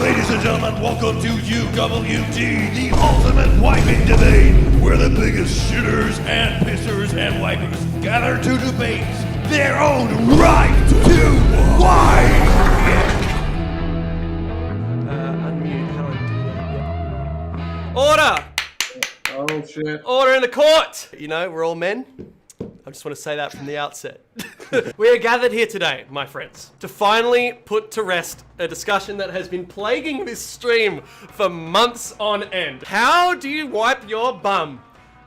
Ladies and gentlemen, welcome to UWD, the ultimate wiping debate, where the biggest shitters and pissers and wipers gather to debate their own right to wipe. Unmute. How do I do that? Order! Oh shit. Order in the court! You know, we're all men. I just want to say that from the outset. We are gathered here today, my friends, to finally put to rest a discussion that has been plaguing this stream for months on end. How do you wipe your bum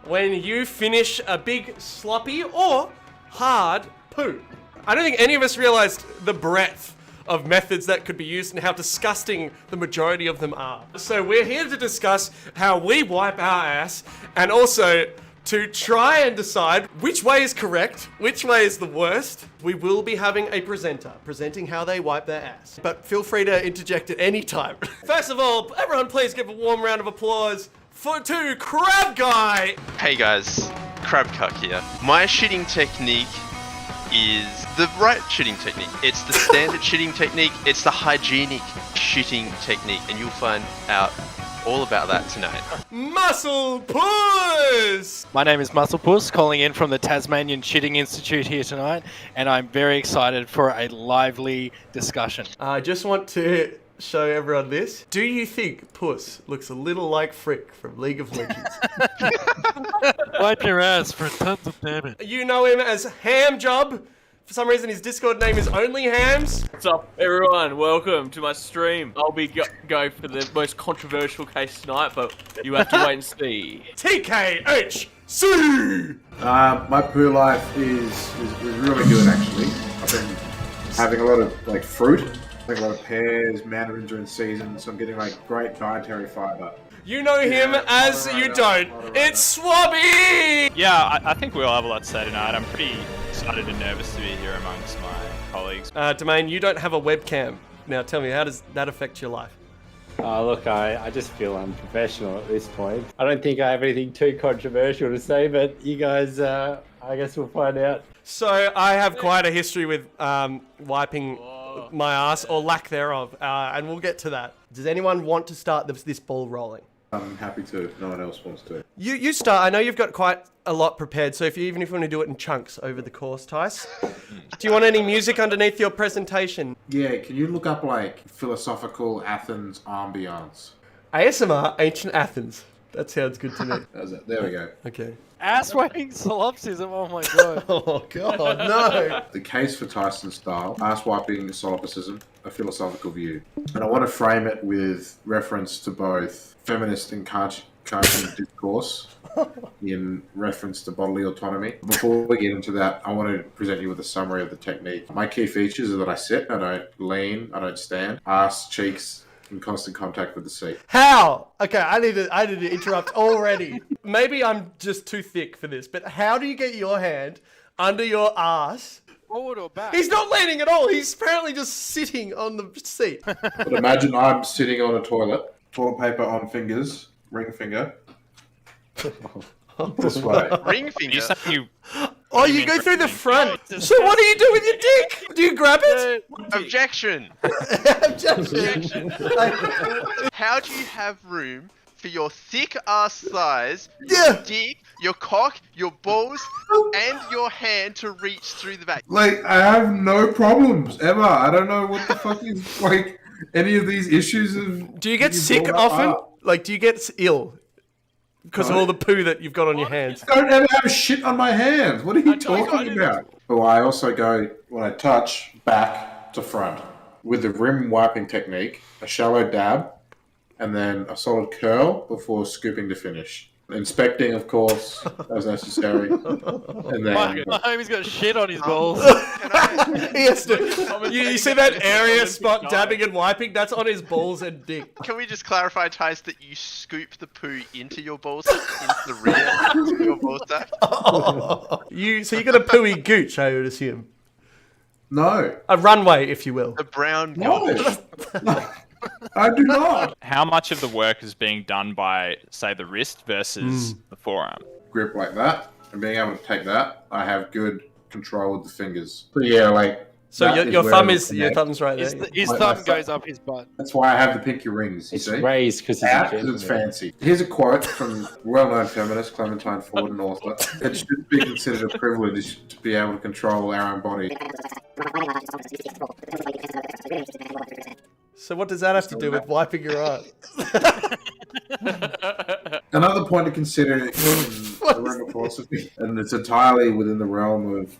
when you finish a big sloppy or hard poo? I don't think any of us realized the breadth of methods that could be used and how disgusting the majority of them are. So we're here to discuss how we wipe our ass and also to try and decide which way is correct, which way is the worst. We will be having a presenter presenting how they wipe their ass, but feel free to interject at any time. First of all, everyone please give a warm round of applause to Crabguy. Hey guys, Crabguy here. My shitting technique is the right shitting technique. It's the standard shitting technique. It's the hygienic shitting technique, and you'll find out all about that tonight. Musclepuss! My name is Musclepuss, calling in from the Tasmanian Shitting Institute here tonight, and I'm very excited for a lively discussion. I just want to show everyone this. Do you think Puss looks a little like Frick from League of Legends? Wipe your ass for tons of damage. You know him as Hamjob. For some reason, his Discord name is Only Hams. What's up, everyone? Welcome to my stream. I'll be going for the most controversial case tonight, but you have to wait and see. TKHC! My poo life is really good actually. I've been having a lot of fruit, like a lot of pears, mandarins are in season, so I'm getting great dietary fiber. You know him as you don't. It's Swabbie! Yeah, I think we all have a lot to say tonight. I'm pretty excited and nervous to be here amongst my colleagues. Domain, you don't have a webcam. Now tell me, how does that affect your life? Look, I just feel unprofessional at this point. I don't think I have anything too controversial to say, but you guys, I guess we'll find out. So I have quite a history with wiping my ass, or lack thereof, and we'll get to that. Does anyone want to start this ball rolling? I'm happy to, if no one else wants to. You start. I know you've got quite a lot prepared, so even if you want to do it in chunks over the course, Tice. Do you want any music underneath your presentation? Yeah, can you look up philosophical Athens ambiance? ASMR, Ancient Athens. That sounds good to me. There we go. Okay. Ass wiping solipsism, oh my god. Oh god, no. The case for Tyson style, ass wiping solipsism, a philosophical view. And I want to frame it with reference to both feminist and Kantian discourse in reference to bodily autonomy. Before we get into that, I want to present you with a summary of the technique. My key features are that I sit, I don't lean, I don't stand, ass, cheeks, in constant contact with the seat. How? Okay, I need to interrupt already. Maybe I'm just too thick for this, but how do you get your hand under your ass? Forward or back? He's not leaning at all. He's apparently just sitting on the seat. But imagine I'm sitting on a toilet, toilet paper on fingers, ring finger. This way. Ring finger. Oh, you go through the front. So what do you do with your dick? Do you grab it? Objection. Objection. How do you have room for your thick ass thighs, Yeah. your dick, your cock, your balls, and your hand to reach through the back? I have no problems ever. I don't know what the fuck is any of these issues of. Do you get sick often? Do you get ill? Because of all the poo that you've got on your hands. I don't ever have shit on my hands. What are you talking about? Oh, I also go, when I touch, back to front. With the rim wiping technique, a shallow dab, and then a solid curl before scooping to finish. Inspecting, of course, as necessary. And then My homie's got shit on his balls. He has to. You see that area spot dabbing and wiping? That's on his balls and dick. Can we just clarify, Tice, that you scoop the poo into your balls, into the rear of your ball sack? So you got a pooey gooch, I would assume. no. A runway, if you will. The brown No. gold. I do not. How much of the work is being done by, say, the wrist versus the forearm? Grip like that, and being able to take that, I have good control with the fingers. So yeah, So That your where thumb it'll is your connect. thumb's right there. His My thumb thumb. goes up his butt. That's why I have the pinky rings, you It's see? raised because he's a Out 'cause it's gentleman. fancy. Here's a quote from well-known feminist Clementine Ford and author. It should be considered a privilege to be able to control our own body. So what does that have to do with wiping your eyes? Another point to consider in the realm of philosophy, and it's entirely within the realm of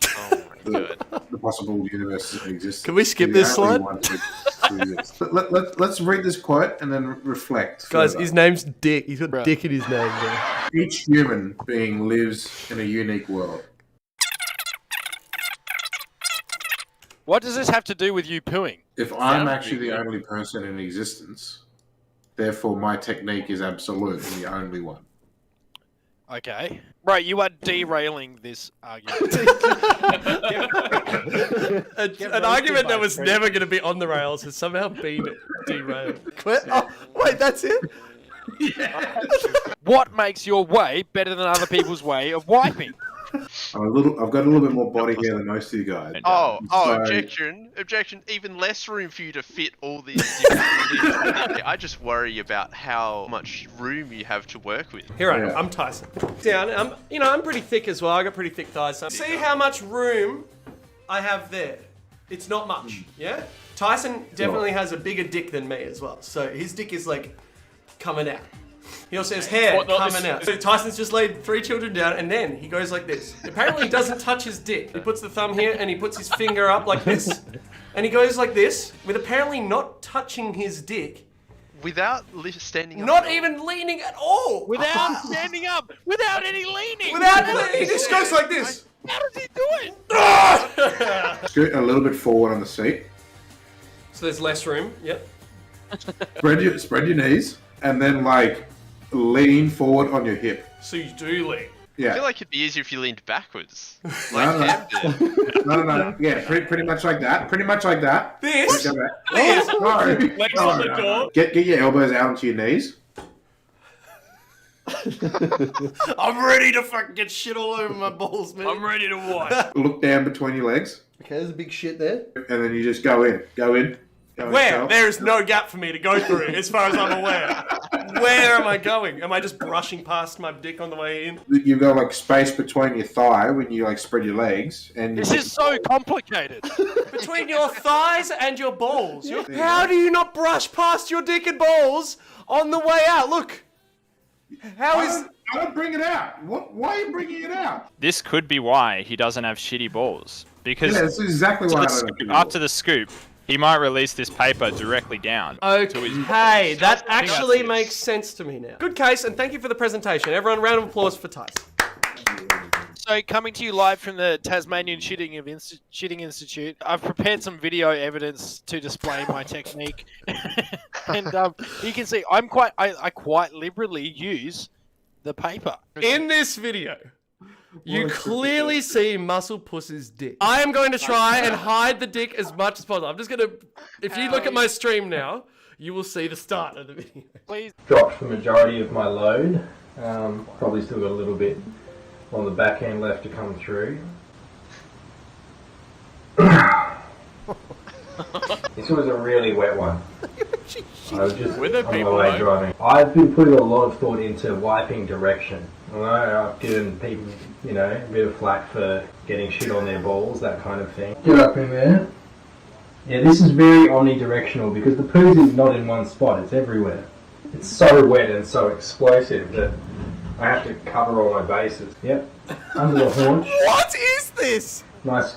the possible universes that exist. Can we skip You're the this only slide? one to do this. Let's read this quote and then reflect. Guys, further. his name's Dick. He's got Right. Dick in his name, bro. Each human being lives in a unique world. What does this have to do with you pooing? If I'm actually the only person in existence, therefore my technique is absolute and the only one. Okay. Right, you are derailing this argument. An argument that was never going to be on the rails has somehow been derailed. Oh, wait, that's it? What makes your way better than other people's way of wiping? I've got a little bit more body hair than most of you guys. Oh, So- objection. Even less room for you to fit all these different I just worry about how much room you have to work with. Here I am. Yeah. I'm Tyson. Down. I'm pretty thick as well. I got pretty thick thighs. So see how much room I have there. It's not much. Yeah. Tyson definitely has a bigger dick than me as well. So his dick is like coming out. He also has hair What, not coming this- out. So Tyson's just laid 3 children down, and then he goes like this. Apparently, he doesn't touch his dick. He puts the thumb here, and he puts his finger up like this, and he goes like this, with apparently not touching his dick, Without standing up. not even leaning at all. Without standing up, without any leaning. Without leaning, he just goes like this. How does he do it? Scoot a little bit forward on the seat. So there's less room. Yep. Spread your knees, and then like lean forward on your hip. So you do lean. I Yeah. feel like it'd be easier if you leaned backwards. No, Like no. Ham did. No. Yeah, pretty much like that. Pretty much like that. This. Go back. This. No. Legs on the door. Get your elbows out onto your knees. I'm ready to fucking get shit all over my balls, man. I'm ready to wipe. Look down between your legs, Okay, there's a big shit there. and then you just go in. Go in. Where? Go. There is no gap for me to go through, as far as I'm aware. Where am I going? Am I just brushing past my dick on the way in? You've got like space between your thigh when you like spread your legs, and This is so complicated. Between your thighs and your balls. Yeah. How do you not brush past your dick and balls on the way out? Look. How is... I don't bring it out. Why are you bringing it out? This could be why he doesn't have shitty balls. Because Yeah, that's exactly why I don't do after the scoop, he might release this paper directly down. Okay, that actually this. makes sense to me now. Good case, and thank you for the presentation. Everyone, round of applause for Tyson. So, coming to you live from the Tasmanian Shitting Institute, I've prepared some video evidence to display my technique, and you can see I quite liberally use the paper. In this video, you clearly see Musclepuss's dick. I am going to try and hide the dick as much as possible. I'm just going to... If you look at my stream now, you will see the start of the video. Please. Dropped the majority of my load. Probably still got a little bit on the back end left to come through. This was a really wet one. I was just Were there on my people way though? driving. I've been putting a lot of thought into wiping direction. I know I've given people, a bit of flack for getting shit on their balls, that kind of thing. Get up in there. Yeah, this is very omnidirectional because the poo is not in one spot, it's everywhere. It's so wet and so explosive that I have to cover all my bases. Yep, under the haunch. What is this? Nice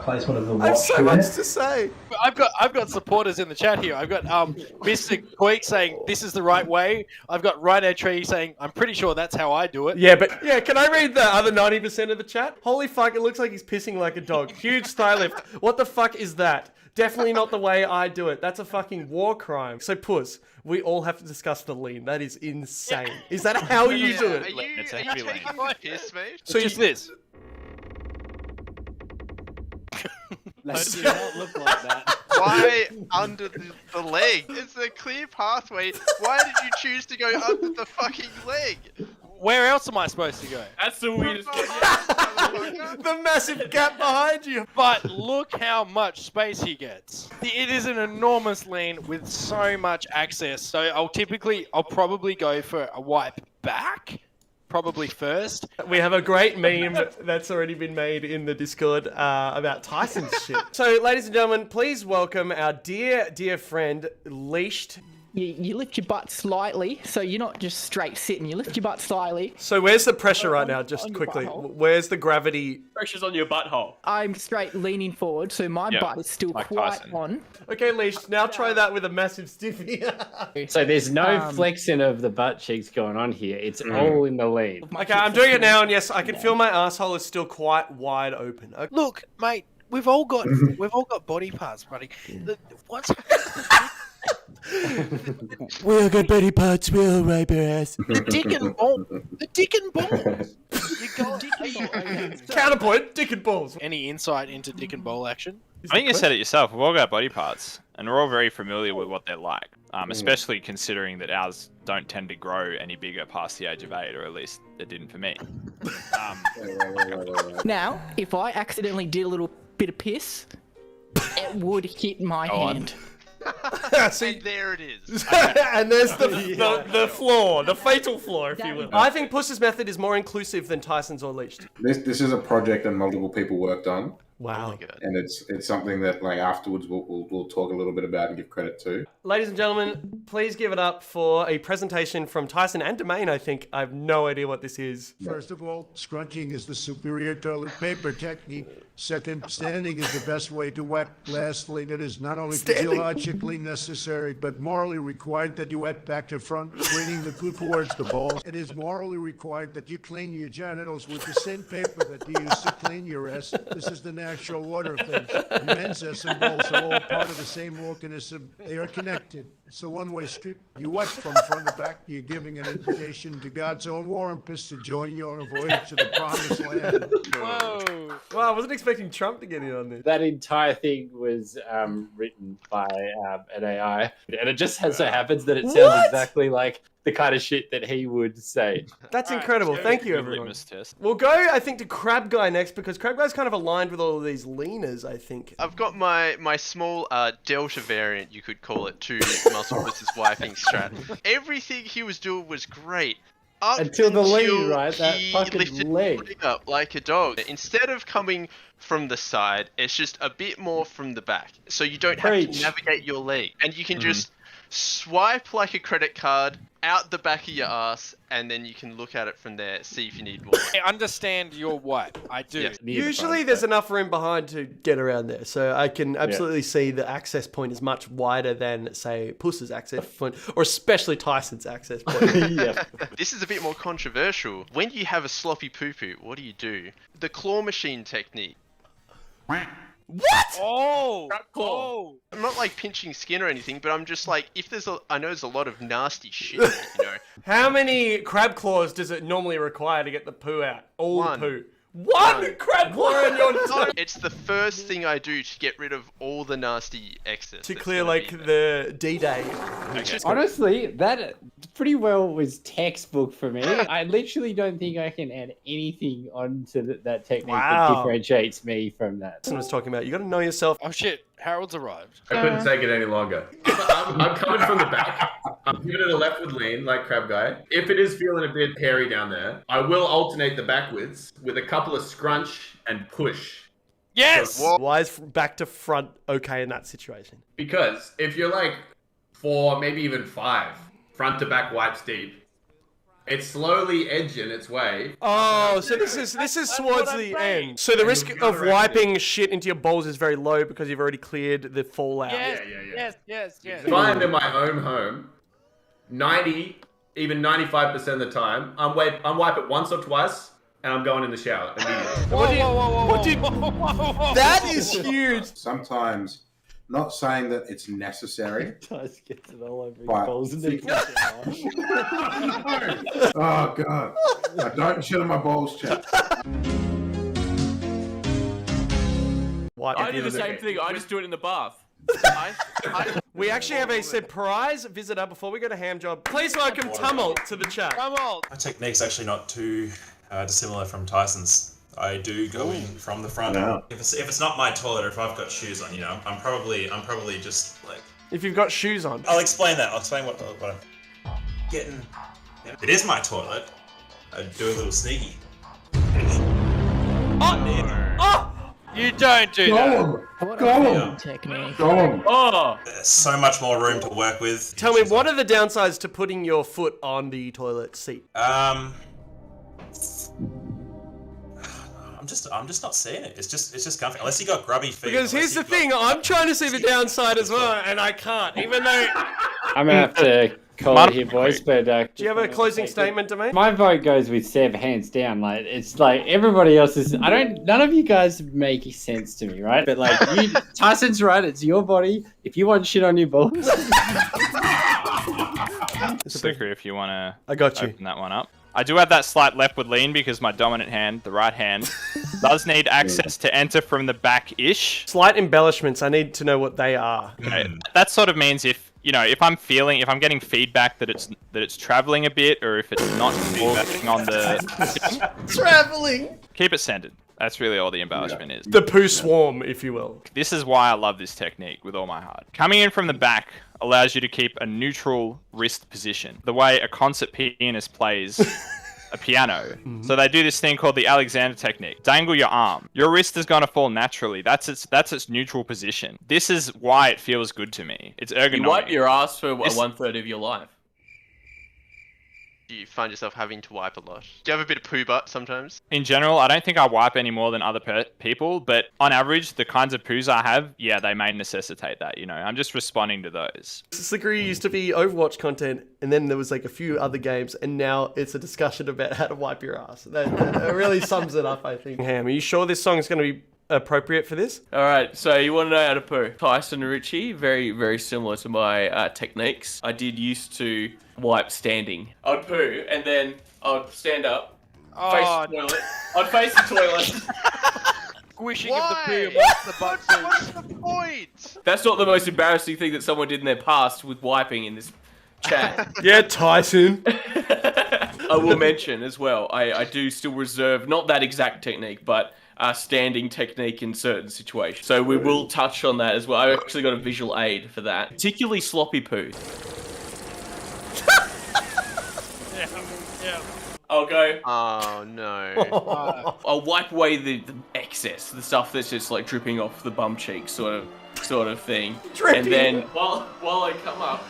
placement of the watch. I have so there. much to say. I've got supporters in the chat here. I've got Mr. Queek saying this is the right way. I've got Rhino Tree saying I'm pretty sure that's how I do it. Yeah, but can I read the other 90% of the chat? Holy fuck, it looks like he's pissing like a dog. Huge thigh lift. What the fuck is that? Definitely not the way I do it. That's a fucking war crime. So, Puss, we all have to discuss the lean. That is insane. Is that how you do Are it? you It's taking actually the piss, mate? So Just this. That did not look like that. Why under the leg? It's a clear pathway. Why did you choose to go under the fucking leg? Where else am I supposed to go? That's the weirdest. The massive gap behind you. But look how much space he gets. It is an enormous lane with so much access. So I'll probably go for a wipe back. Probably first. We have a great meme that's already been made in the Discord about Tyson's shit. So, ladies and gentlemen, please welcome our dear, dear friend, Leashed. You lift your butt slightly, so you're not just straight sitting. You lift your butt slightly. So where's the pressure right now, just on your quickly? butthole. Where's the gravity? Pressure's on your butthole. I'm straight leaning forward, so my Yeah, butt is still like quite Tyson. on. Okay, Leashed, now try that with a massive stiffy. So there's no flexing of the butt cheeks going on here. It's all in the lead. Okay, I'm doing it now, and yes, I can feel my asshole is still quite wide open. Okay. Look, mate, we've all got body parts, buddy. What's We all got body parts, we all wipe our ass. the dick and balls? You got Counterpoint, dick and balls. Any insight into dick and ball action? I think you said it yourself. We've all got body parts, and we're all very familiar with what they're like. Especially considering that ours don't tend to grow any bigger past the age of 8, or at least it didn't for me. Now, if I accidentally did a little bit of piss, it would hit my hand. See, And there it is. and there's the flaw, the fatal flaw, if you will. I think Puss's method is more inclusive than Tyson's or Leashed. This is a project that multiple people worked on, Wow. and it's something that like afterwards we'll talk a little bit about and give credit to. Ladies and gentlemen, please give it up for a presentation from Tyson and Domain, I think. I have no idea what this is. First of all, scrunching is the superior toilet paper technique. Second, standing is the best way to wet. Lastly, it is not only physiologically necessary, but morally required that you wet back to front, cleaning the poop towards the balls. It is morally required that you clean your genitals with the same paper that you use to clean your ass. This is the natural order of things. Men's ass and balls are all part of the same organism. They are connected. It's a one-way street. You wet from front to back. You're giving an invitation to God's own war and piss to join you on a voyage to the promised land. Whoa! Wow, I wasn't expecting Trump to get in on this. That entire thing was written by an AI, and it just so happens that it sounds What? exactly like the kind of shit that he would say. That's incredible. Thank you, Good everyone. litmus test. We'll go, I think, to Crabguy next, because Crabguy's kind of aligned with all of these leaners, I think. I've got my small Delta variant, you could call it, to Musclepuss's wiping strat. Everything he was doing was great. Up Until the leg, until right? That he fucking lifted leg. his leg up like a dog. Instead of coming from the side, it's just a bit more from the back. So you don't have Preach. to navigate your leg. And you can just swipe like a credit card out the back of your ass, and then you can look at it from there, see if you need more. I understand your wipe. I do. Yeah. Usually there's enough room behind to get around there, so I can absolutely see the access point is much wider than, say, Puss's access point, or especially Tyson's access point. Yeah. This is a bit more controversial. When you have a sloppy poo-poo, what do? The claw machine technique. What? Oh! Claw. I'm not like pinching skin or anything, but I'm just like, I know there's a lot of nasty shit, you know. How many crab claws does it normally require to get the poo out? All One. the poo. One crab claw in your No, it's the first thing I do to get rid of all the nasty excess. to that's clear gonna like be there. the D-Day. Honestly, that pretty well was textbook for me. I literally don't think I can add anything onto that technique Wow. that differentiates me from that. That's what I was talking about. You got to know yourself. Oh shit! Harold's arrived. I couldn't take it any longer. I'm coming from the back. I'm giving it a leftward lean like Crabguy. If it is feeling a bit hairy down there, I will alternate the backwards with a couple of scrunch and push. Yes. Why is back to front okay in that situation? Because if you're like 4, maybe even 5, front to back wipes deep, it's slowly edging its way. Oh, so this is towards the end. So the risk of wiping shit into your balls is very low because you've already cleared the fallout. Yes. Yeah. Yes. If I'm in my own home, 90, even 95% of the time, I'm wipe it once or twice, and I'm going in the shower immediately. Whoa. That is huge. Sometimes, not saying that it's necessary. Tyson gets it all over his But- balls and then Oh god, I don't shit on my balls, chat. Wipe I at do the end of same thing. I just do it in the bath. We actually have a surprise visitor before we go to Hamjob. Please welcome Tumult to the chat. Tumult. My technique's actually not too dissimilar from Tyson's. I do go in from the front. Yeah. If it's not my toilet, or if I've got shoes on, I'm probably just like. If you've got shoes on. I'll explain that. I'll explain what I'm getting. If it is my toilet, I do a little sneaky. You don't do that. What Go a on. fucking technique. Go on. Oh, There's so much more room to work with. Tell me, what are the downsides to putting your foot on the toilet seat? I'm just not seeing it. It's just comfy. Unless you got grubby feet. Because here's the thing, I'm trying to see the downside as well, and I can't, even though... I'm gonna have to call it here, boys. But Do you have a closing statement to make? my vote goes with Seb, hands down. Like it's like everybody else is. None of you guys make sense to me, right? But like Tyson's right. It's your body. If you want shit on your balls. Slickery, if you want to I got you. open that one up. I do have that slight leftward lean because my dominant hand, the right hand, does need access to enter from the back-ish. Slight embellishments, I need to know what they are. Okay. That sort of means if I'm getting feedback that it's traveling a bit, or if it's not working on the Traveling! keep it centered. That's really all the embellishment is. The poo swarm, if you will. This is why I love this technique with all my heart. Coming in from the back allows you to keep a neutral wrist position, the way a concert pianist plays a piano. So they do this thing called the Alexander technique. Dangle your arm. Your wrist is going to fall naturally. That's its neutral position. This is why it feels good to me. It's ergonomic. you wipe your ass for 1/3 of your life. You find yourself having to wipe a lot. Do you have a bit of poo butt sometimes? In general, I don't think I wipe any more than other people, but on average, the kinds of poos I have, yeah, they may necessitate that, I'm just responding to those. Slickery used to be Overwatch content, and then there was like a few other games, and now it's a discussion about how to wipe your ass. That really sums it up, I think. Ham, are you sure this song is going to be appropriate for this? All right, so you want to know how to poo? Tyson Ritchie, very, very similar to my techniques. I did used to wipe standing. I'd poo, and then I'd stand up, face the toilet. I'd face the toilet. Squishing of the poo amongst the butt What's the point? That's not the most embarrassing thing that someone did in their past with wiping in this chat. Yeah, Tyson. I will mention as well, I do still reserve, not that exact technique, but standing technique in certain situations. So we will touch on that as well. I actually got a visual aid for that. Particularly sloppy poo. Yeah. I'll go. Oh no. I'll wipe away the excess, the stuff that's just like dripping off the bum cheek sort of thing. Dripping. And then while I come up,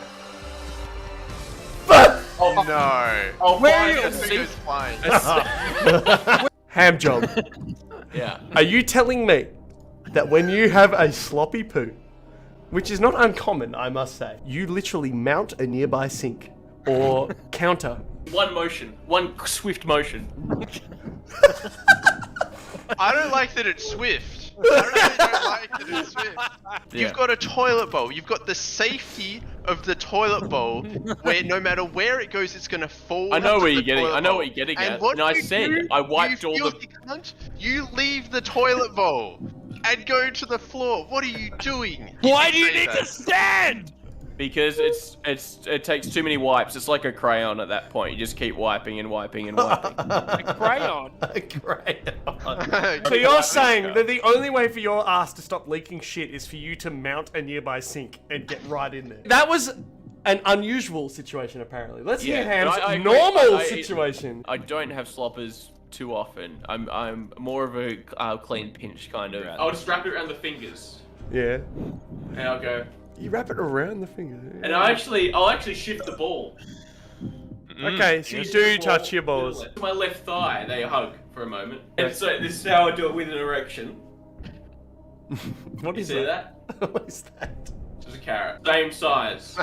Oh no. I'll Where find are a your seat. fingers flying? Hamjob, Yeah. are you telling me that when you have a sloppy poo, which is not uncommon, I must say, you literally mount a nearby sink or counter? One motion, one swift motion. I don't like that it's swift. I really don't like that it's swift. You've got a toilet bowl. You've got the safety of the toilet bowl, where no matter where it goes, it's gonna fall. I know into where the you're getting. toilet I know bowl. what you're getting And at. what And I do you said do? I wiped You all the. filthy cunt? You leave the toilet bowl and go to the floor. What are you doing? Why do you say need that. to stand? Because it takes too many wipes. It's like a crayon at that point. You just keep wiping and wiping and wiping. A crayon. So you're saying that the only way for your ass to stop leaking shit is for you to mount a nearby sink and get right in there? That was an unusual situation, apparently. Let's hear Ham's but I agree. normal I- situation. I don't have sloppers too often. I'm more of a clean pinch kind of. I'll just wrap it around the fingers Yeah. and I'll go. You wrap it around the finger. And I'll actually shift the ball. Okay, so you do touch your balls. My left thigh, they hug for a moment. And so this is how I do it with an erection. What You is see that? that? What is that? Just a carrot. Same size.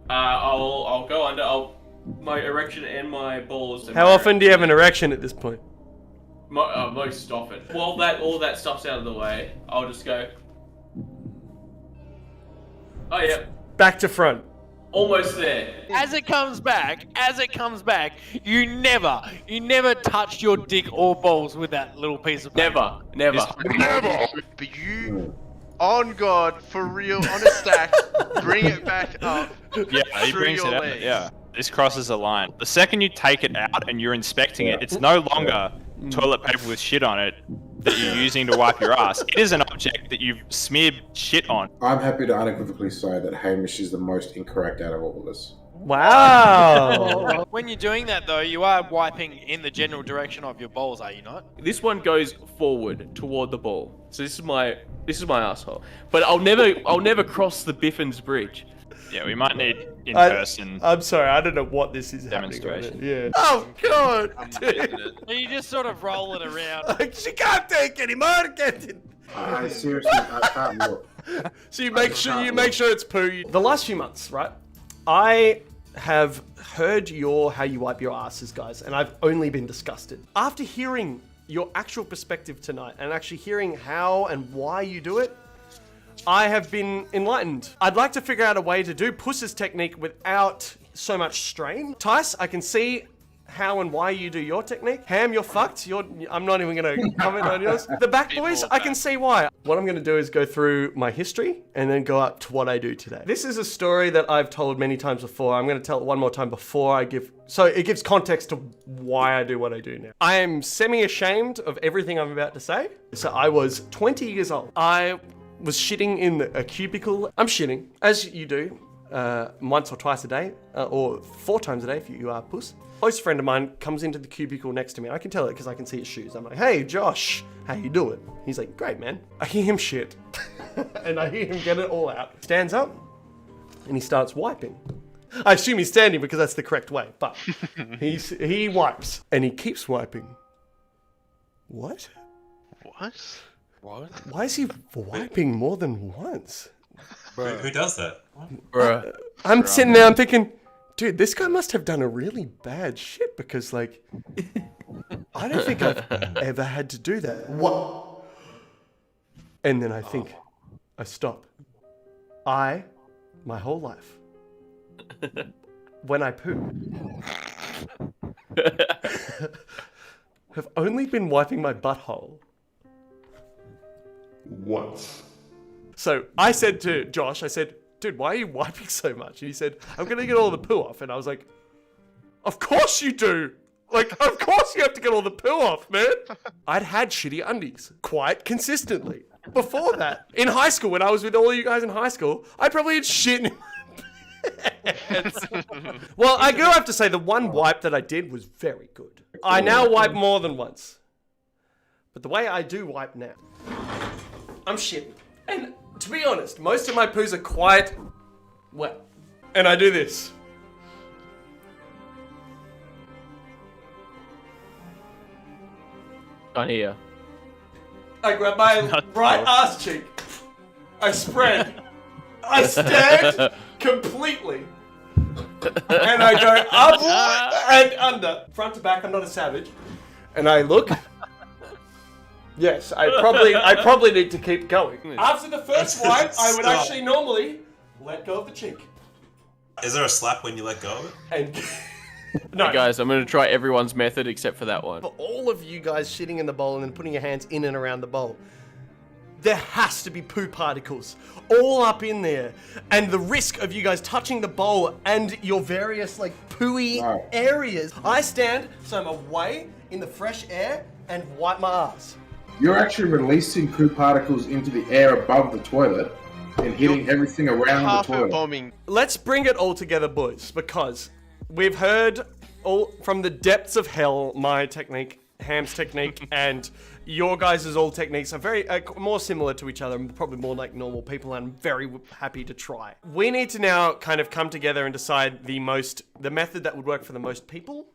I'll go under. My erection and my balls. How often do you have an erection at this point? Most often. While all that stuff's out of the way, I'll just go. Oh yeah, Back to front. almost there. As it comes back, you never touched your dick or balls with that little piece of paper. Never. But On God, for real, on a stack, bring it back up. Yeah, he through brings your it out. legs. Yeah. This crosses a line. The second you take it out and you're inspecting it, it's no longer toilet paper with shit on it that you're using to wipe your ass. It is an object that you've smeared shit on. I'm happy to unequivocally say that Hamish is the most incorrect out of all of us. Wow. When you're doing that though, you are wiping in the general direction of your balls, are you not? This one goes forward toward the ball. So this is my asshole. But I'll never cross the Biffin's bridge. Yeah, we might need in-person. I'm sorry, I don't know what this is demonstration. happening. Yeah. Oh God. So you just sort of roll it around. She can't take anymore, Captain. I seriously, I can't look. So you make sure it's poo. The last few months, right? I have heard how you wipe your asses, guys, and I've only been disgusted. After hearing your actual perspective tonight and actually hearing how and why you do it, I have been enlightened. I'd like to figure out a way to do Puss's technique without so much strain. Tice, I can see how and why you do your technique. Ham, you're fucked. I'm not even gonna comment on yours. The back boys, I can see why. What I'm gonna do is go through my history and then go up to what I do today. This is a story that I've told many times before. I'm gonna tell it one more time before I give, so it gives context to why I do what I do now. I am semi-ashamed of everything I'm about to say. So I was 20 years old. I was shitting in a cubicle. I'm shitting, as you do, once or twice a day, or 4 times a day if you are puss. A close friend of mine comes into the cubicle next to me. I can tell it because I can see his shoes. I'm like, hey, Josh, how you doing? He's like, great, man. I hear him shit. And I hear him get it all out. Stands up, and he starts wiping. I assume he's standing because that's the correct way, but he wipes, and he keeps wiping. What? What? What? Why is he wiping more than once? Who does that? Bruh. I'm sitting there, I'm thinking, dude, this guy must have done a really bad shit because, like, I don't think I've ever had to do that. What? And then I think, I stop. My whole life, when I poo, have only been wiping my butthole once. So I said to Josh, I said, dude, why are you wiping so much? And he said, I'm going to get all the poo off. And I was like, of course you do. Like, of course you have to get all the poo off, man. I'd had shitty undies quite consistently. Before that, in high school, when I was with all you guys in high school, I probably had shit in my pants. Well, I do have to say the one wipe that I did was very good. I now wipe more than once. But the way I do wipe now, I'm shitting. And to be honest, most of my poos are quite wet. And I do this. On here. I grab my right ass cheek. I spread. I stand completely. And I go up and under. Front to back, I'm not a savage. And I look. Yes, I probably need to keep going. After the first wipe, I would actually normally let go of the cheek. Is there a slap when you let go of it? And no. Hey guys, I'm going to try everyone's method except for that one. For all of you guys shitting in the bowl and then putting your hands in and around the bowl, there has to be poo particles all up in there. And the risk of you guys touching the bowl and your various like pooey areas. I stand so I'm away in the fresh air and wipe my ass. You're actually releasing poo particles into the air above the toilet and hitting everything around the toilet. Bombing. Let's bring it all together, boys, because we've heard all from the depths of hell my technique, Ham's technique, and your guys' all techniques are very more similar to each other and probably more like normal people, and I'm very happy to try. We need to now kind of come together and decide the method that would work for the most people.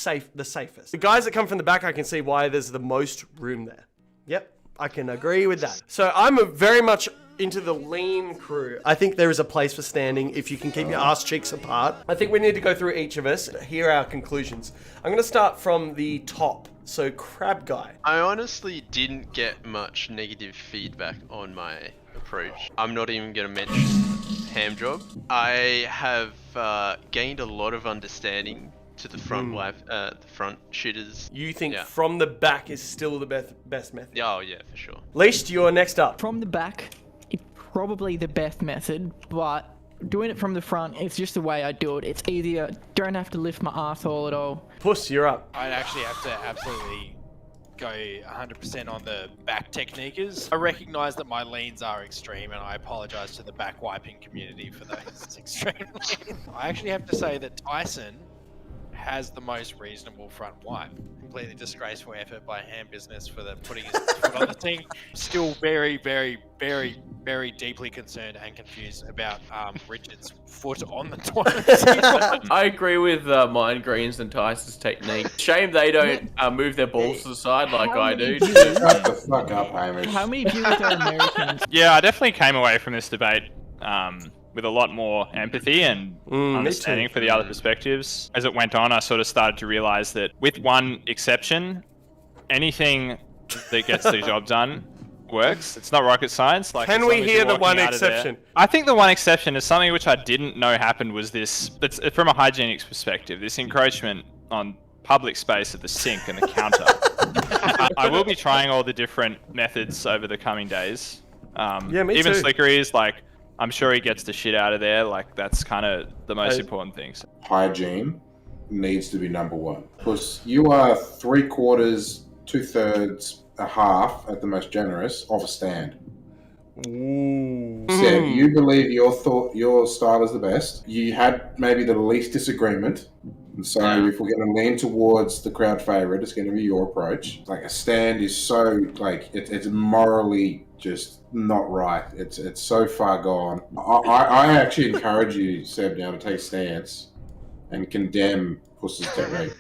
The safest. The guys that come from the back, I can see why there's the most room there. Yep, I can agree with that. So I'm very much into the lean crew. I think there is a place for standing if you can keep your ass cheeks apart. I think we need to go through each of us, hear our conclusions. I'm going to start from the top. So Crabguy. I honestly didn't get much negative feedback on my approach. I'm not even going to mention Hamjob. I have gained a lot of understanding to the front the front shooters. You think from the back is still the best method? Oh yeah, for sure. Leashed, you're next up. From the back, it's probably the best method, but doing it from the front, it's just the way I do it. It's easier. Don't have to lift my arsehole at all. Puss, you're up. I'd actually have to absolutely go 100% on the back techniquers. I recognise that my leans are extreme, and I apologise to the back wiping community for those extreme leans. I actually have to say that Tyson has the most reasonable front wipe. Completely disgraceful effort by Ham Business for putting his foot on the thing. Still very, very, very, very deeply concerned and confused about Richard's foot on the toilet. I agree with Mind Greens and Tyson's technique. Shame they don't move their balls to the side like I do. Shut the fuck up, Hamish. How many viewers are Americans? Yeah, I definitely came away from this debate with a lot more empathy and understanding for the other perspectives. As it went on, I sort of started to realize that with one exception, anything that gets the job done works. It's not rocket science. Like, Can we hear the one exception? I think the one exception is something which I didn't know happened was this, it's from a hygienics perspective, this encroachment on public space at the sink and the counter. I will be trying all the different methods over the coming days. Yeah, me even too. Slickery is like, I'm sure he gets the shit out of there. Like, that's kind of the most important thing. So. Hygiene needs to be number one. Because you are 3/4, 2/3, a half at the most generous of a stand. Ooh. Seb, you believe your style is the best. You had maybe the least disagreement. And so if we're going to lean towards the crowd favorite, it's going to be your approach. Like, a stand is so, like, it's morally just not right. It's so far gone. I actually encourage you, Seb, now to take a stance and condemn Puss's technique.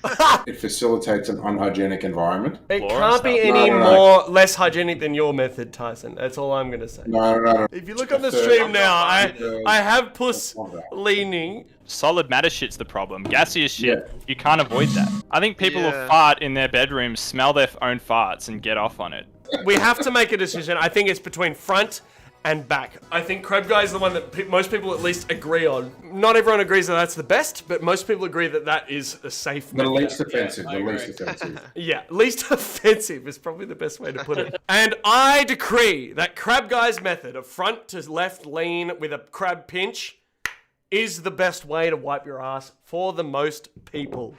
It facilitates an unhygienic environment. It can't be any less hygienic than your method, Tyson. That's all I'm going to say. No. If you look on the stream now, I have Puss leaning. Solid matter shit's the problem. Gassy as shit. You can't avoid that. I think people will fart in their bedrooms, smell their own farts, and get off on it. We have to make a decision. I think it's between front and back. I think Crabguy is the one that most people at least agree on. Not everyone agrees that that's the best, but most people agree that that is a safe The method. least offensive. The least offensive. Yeah, least offensive is probably the best way to put it. And I decree that Crabguy's method of front to left lean with a crab pinch is the best way to wipe your ass for the most people.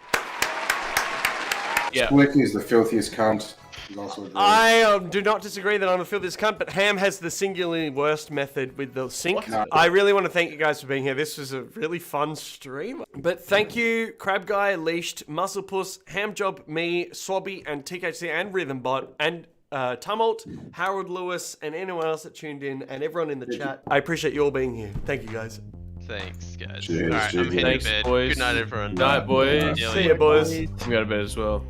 Yeah. Slick is the filthiest cunt. I do not disagree that I'm a filthiest cunt, but Ham has the singularly worst method with the sink. I really want to thank you guys for being here. This was a really fun stream. But thank you, Crabguy, Leashed, Musclepuss, Hamjob, me, Swabbie, and TKHC, and Rhythmbot, and Tumult, Harold Lewis, and anyone else that tuned in, and everyone in the chat. I appreciate you all being here. Thank you, guys. Thanks, guys. Cheers, Alright, I'm cheers. heading Thanks, to bed. boys. Good night, everyone. Night, boys. See you, boys. I'm going to bed as well.